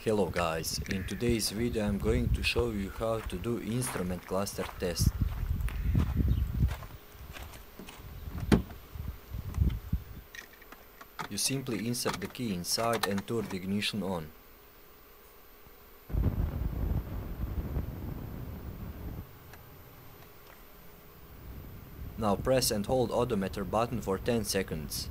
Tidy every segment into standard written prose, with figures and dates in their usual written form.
Hello guys, in today's video I'm going to show you how to do instrument cluster test. You simply insert the key inside and turn the ignition on. Now press and hold odometer button for 10 seconds.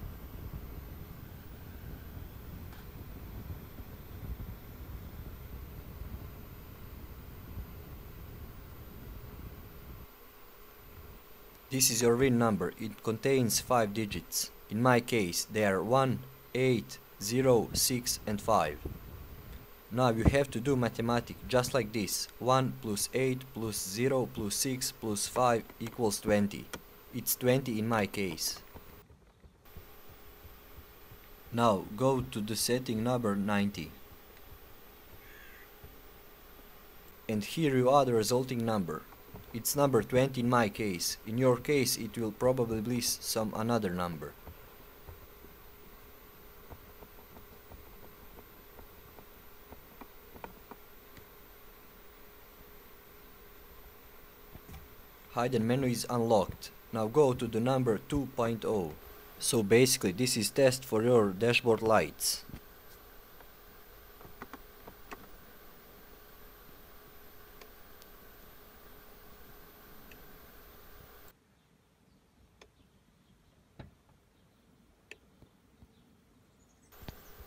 This is your VIN number. It contains 5 digits. In my case they are 1, 8, 0, 6 and 5. Now you have to do mathematics just like this. 1 plus 8 plus 0 plus 6 plus 5 equals 20. It's 20 in my case. Now go to the setting number 90. And here you add the resulting number. It's number 20 in my case. In your case it will probably be some another number. Hidden menu is unlocked. Now go to the number 2.0. So basically this is test for your dashboard lights.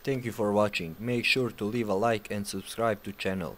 Thank you for watching. Make sure to leave a like and subscribe to channel.